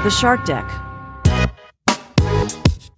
The Shark Deck.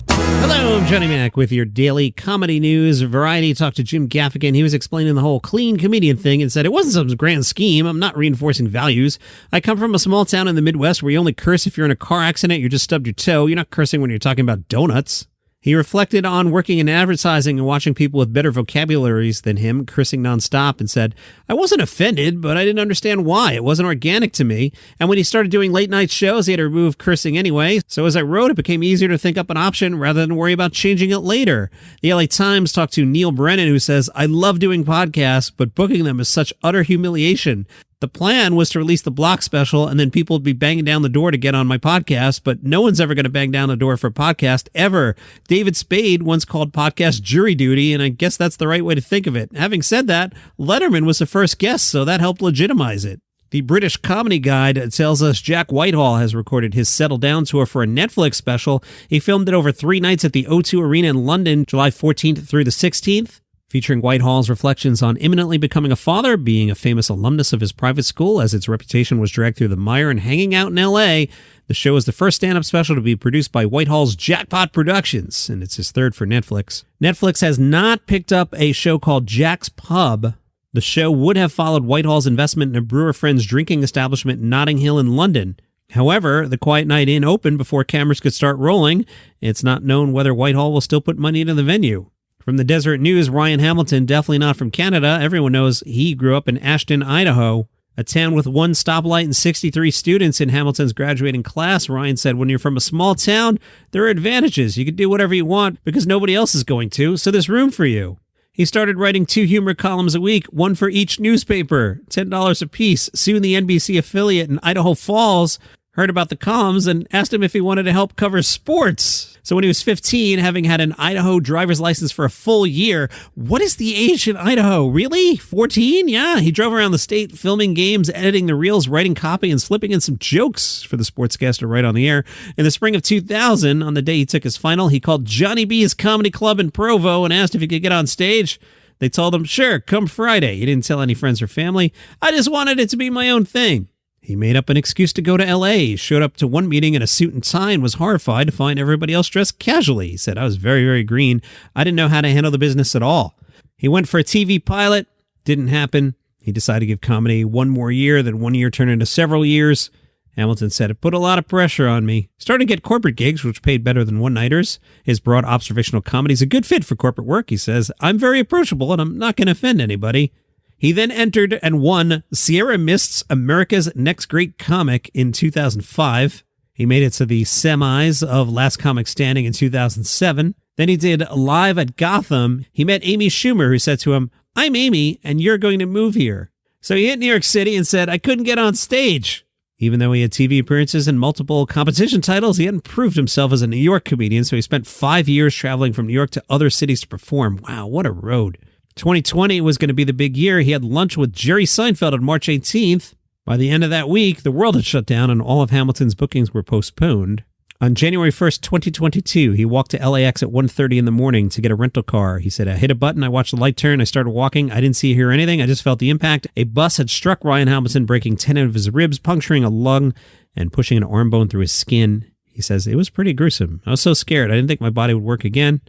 Hello, I'm Johnny Mac with your daily comedy news. Variety talked to Jim Gaffigan. He was explaining the whole clean comedian thing and said, it wasn't some grand scheme. I'm not reinforcing values. I come from a small town in the Midwest where you only curse if you're in a car accident, you just stubbed your toe. You're not cursing when you're talking about donuts. He reflected on working in advertising and watching people with better vocabularies than him cursing nonstop and said, I wasn't offended, but I didn't understand why. It wasn't organic to me. And when he started doing late night shows, he had to remove cursing anyway. So as I wrote, it became easier to think up an option rather than worry about changing it later. The LA Times talked to Neal Brennan, who says, I love doing podcasts, but booking them is such utter humiliation. The plan was to release the block special and then people would be banging down the door to get on my podcast, but no one's ever going to bang down the door for a podcast ever. David Spade once called podcast jury duty, and I guess that's the right way to think of it. Having said that, Letterman was the first guest, so that helped legitimize it. The British Comedy Guide tells us Jack Whitehall has recorded his Settle Down tour for a Netflix special. He filmed it over 3 nights at the O2 Arena in London, July 14th through the 16th. Featuring Whitehall's reflections on imminently becoming a father, being a famous alumnus of his private school as its reputation was dragged through the mire, and hanging out in L.A. The show is the first stand-up special to be produced by Whitehall's Jackpot Productions, and it's his third for Netflix. Netflix has not picked up a show called Jack's Pub. The show would have followed Whitehall's investment in a Brewer Friends drinking establishment in Notting Hill in London. However, the Quiet Night Inn opened before cameras could start rolling. It's not known whether Whitehall will still put money into the venue. From the Deseret News, Ryan Hamilton, definitely not from Canada. Everyone knows he grew up in Ashton, Idaho, a town with 1 stoplight and 63 students in Hamilton's graduating class. Ryan said, when you're from a small town, there are advantages. You can do whatever you want because nobody else is going to, so there's room for you. He started writing 2 humor columns a week, 1 for each newspaper, $10 a piece. Soon the NBC affiliate in Idaho Falls heard about the columns and asked him if he wanted to help cover sports. So when he was 15, having had an Idaho driver's license for a full year, what is the age in Idaho? Really? 14? Yeah, he drove around the state filming games, editing the reels, writing copy, and slipping in some jokes for the sportscaster right on the air. In the spring of 2000, on the day he took his final, he called Johnny B's Comedy Club in Provo and asked if he could get on stage. They told him, sure, come Friday. He didn't tell any friends or family. I just wanted it to be my own thing. He made up an excuse to go to L.A., showed up to one meeting in a suit and tie, and was horrified to find everybody else dressed casually. He said, I was very, very green. I didn't know how to handle the business at all. He went for a TV pilot. Didn't happen. He decided to give comedy 1 more year, then 1 year turned into several years. Hamilton said, it put a lot of pressure on me. Started to get corporate gigs, which paid better than one-nighters. His broad observational comedy is a good fit for corporate work, he says. I'm very approachable, and I'm not going to offend anybody. He then entered and won Sierra Mist's America's Next Great Comic in 2005. He made it to the semis of Last Comic Standing in 2007. Then he did Live at Gotham. He met Amy Schumer, who said to him, I'm Amy, and you're going to move here. So he hit New York City and said, I couldn't get on stage. Even though he had TV appearances and multiple competition titles, he hadn't proved himself as a New York comedian, so he spent 5 years traveling from New York to other cities to perform. Wow, what a road. 2020 was going to be the big year. He had lunch with Jerry Seinfeld on March 18th. By the end of that week, the world had shut down and all of Hamilton's bookings were postponed. On January 1st, 2022, he walked to LAX at 1:30 in the morning to get a rental car. He said, I hit a button, I watched the light turn, I started walking. I didn't see or hear anything. I just felt the impact. A bus had struck Ryan Hamilton, breaking 10 of his ribs, puncturing a lung, and pushing an arm bone through his skin. He says, it was pretty gruesome. I was so scared. I didn't think my body would work again.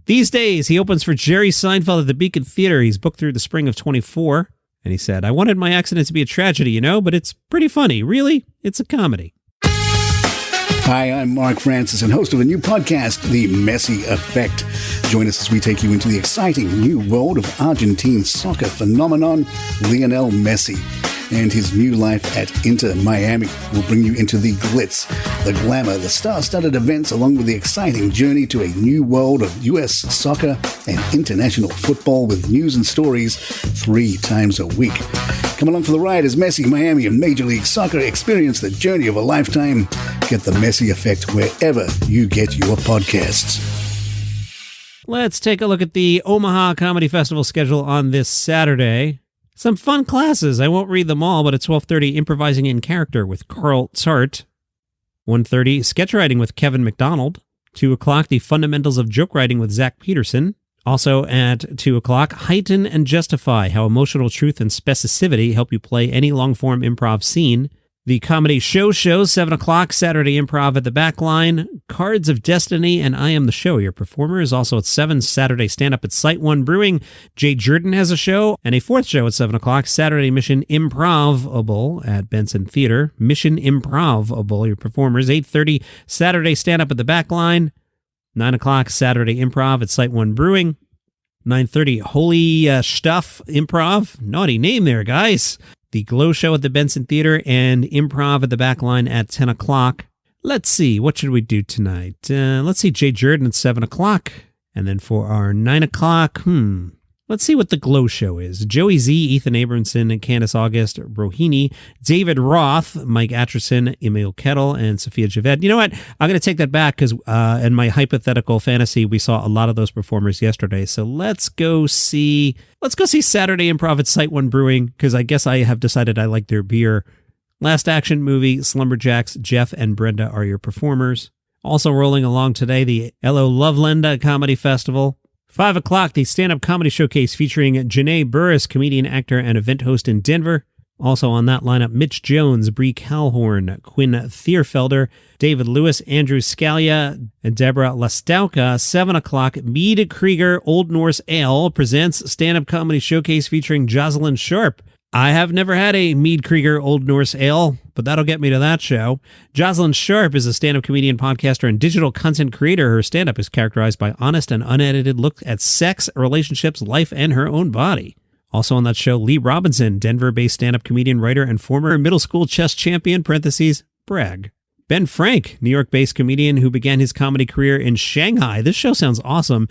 These days, he opens for Jerry Seinfeld at the Beacon Theater. He's booked through the spring of 24. And he said, I wanted my accident to be a tragedy, you know, but it's pretty funny. Really? It's a comedy. Hi, I'm Mark Francis and host of a new podcast, The Messi Effect. Join us as we take you into the exciting new world of Argentine soccer phenomenon, Lionel Messi. And his new life at Inter Miami will bring you into the glitz, the glamour, the star-studded events, along with the exciting journey to a new world of U.S. soccer and international football with news and stories 3 times a week. Come along for the ride as Messi, Miami, and Major League Soccer experience the journey of a lifetime. Get the Messi Effect wherever you get your podcasts. Let's take a look at the Omaha Comedy Festival schedule on this Saturday. Some fun classes. I won't read them all, but at 12:30, improvising in character with Carl Tzart. 1:30, sketch writing with Kevin McDonald. 2 o'clock, the fundamentals of joke writing with Zach Peterson. Also at 2 o'clock, heighten and justify how emotional truth and specificity help you play any long-form improv scene. The Comedy Show shows 7 o'clock, Saturday Improv at the Backline. Cards of Destiny and I Am the Show, your performer, is also at 7, Saturday stand-up at Site 1 Brewing. Jay Jordan has a show, and a fourth show at 7 o'clock, Saturday Mission Improvable at Benson Theater. Mission Improvable, your performers, 8:30, Saturday stand-up at the Backline. 9 o'clock, Saturday Improv at Site 1 Brewing. 9:30, Holy Stuff Improv. Naughty name there, guys. The Glow Show at the Benson Theater and Improv at the Backline at 10 o'clock. Let's see, what should we do tonight? Let's see, Jay Jordan at 7 o'clock. And then for our 9 o'clock, let's see what the Glow Show is. Joey Z, Ethan Abramson, Candace August, Rohini, David Roth, Mike Atchison, Emil Kettle, and Sophia Javed. You know what? I'm going to take that back because in my hypothetical fantasy, we saw a lot of those performers yesterday. So let's go see Saturday Improv at Site 1 Brewing, because I guess I have decided I like their beer. Last Action Movie, Slumberjacks, Jeff and Brenda are your performers. Also rolling along today, the Elo Loveland Comedy Festival. 5 o'clock, the stand-up comedy showcase featuring Janae Burris, comedian, actor, and event host in Denver. Also on that lineup, Mitch Jones, Bree Calhorn, Quinn Thierfelder, David Lewis, Andrew Scalia, and Deborah Lastowka. 7 o'clock, Mead Krieger Old Norse Ale presents stand-up comedy showcase featuring Jocelyn Sharp. I have never had a Mead Krieger Old Norse Ale, but that'll get me to that show. Jocelyn Sharp is a stand-up comedian, podcaster, and digital content creator. Her stand-up is characterized by honest and unedited look at sex, relationships, life, and her own body. Also on that show, Lee Robinson, Denver-based stand-up comedian, writer, and former middle school chess champion, brag. Ben Frank, New York-based comedian who began his comedy career in Shanghai. This show sounds awesome.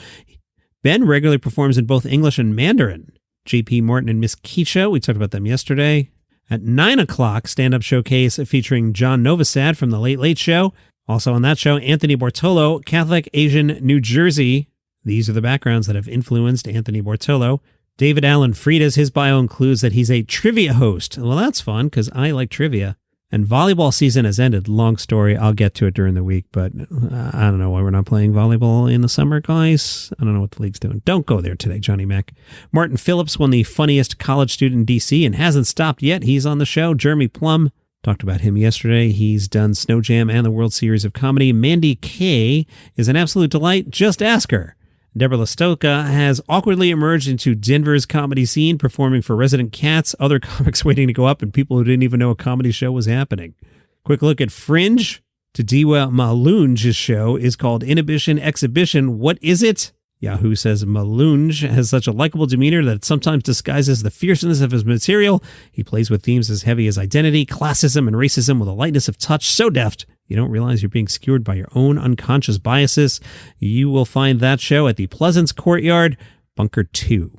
Ben regularly performs in both English and Mandarin. JP Morton and Miss Keisha, we talked about them yesterday. At 9 o'clock, stand-up showcase featuring John Novosad from The Late Late Show. Also on that show, Anthony Bortolo, Catholic Asian New Jersey. These are the backgrounds that have influenced Anthony Bortolo. David Allen Friedis, his bio includes that he's a trivia host. Well, that's fun because I like trivia. And volleyball season has ended. Long story. I'll get to it during the week, but I don't know why we're not playing volleyball in the summer, guys. I don't know what the league's doing. Don't go there today, Johnny Mac. Martin Phillips won the funniest college student in D.C. and hasn't stopped yet. He's on the show. Jeremy Plum, talked about him yesterday. He's done Snow Jam and the World Series of Comedy. Mandy Kay is an absolute delight. Just ask her. Deborah Lastowka has awkwardly emerged into Denver's comedy scene, performing for Resident Cats, other comics waiting to go up, and people who didn't even know a comedy show was happening. Quick look at Fringe. Tadiwa Malunge's show is called Inhibition Exhibition. What is it? Yahoo says Malunge has such a likable demeanor that it sometimes disguises the fierceness of his material. He plays with themes as heavy as identity, classism, and racism with a lightness of touch so deft you don't realize you're being skewered by your own unconscious biases. You will find that show at the Pleasance Courtyard, Bunker 2.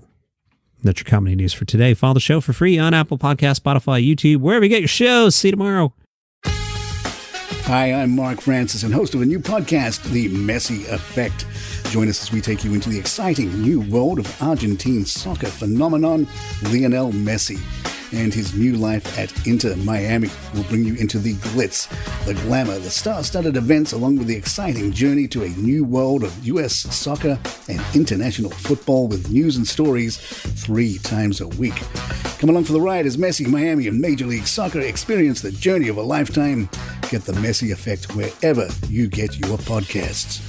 That's your comedy news for today. Follow the show for free on Apple Podcasts, Spotify, YouTube, wherever you get your shows. See you tomorrow. Hi, I'm Mark Francis and host of a new podcast, The Messi Effect. Join us as we take you into the exciting new world of Argentine soccer phenomenon, Lionel Messi. And his new life at Inter Miami will bring you into the glitz, the glamour, the star-studded events, along with the exciting journey to a new world of U.S. soccer and international football with news and stories 3 times a week. Come along for the ride as Messi, Miami, and Major League Soccer experience the journey of a lifetime. Get the Messi Effect wherever you get your podcasts.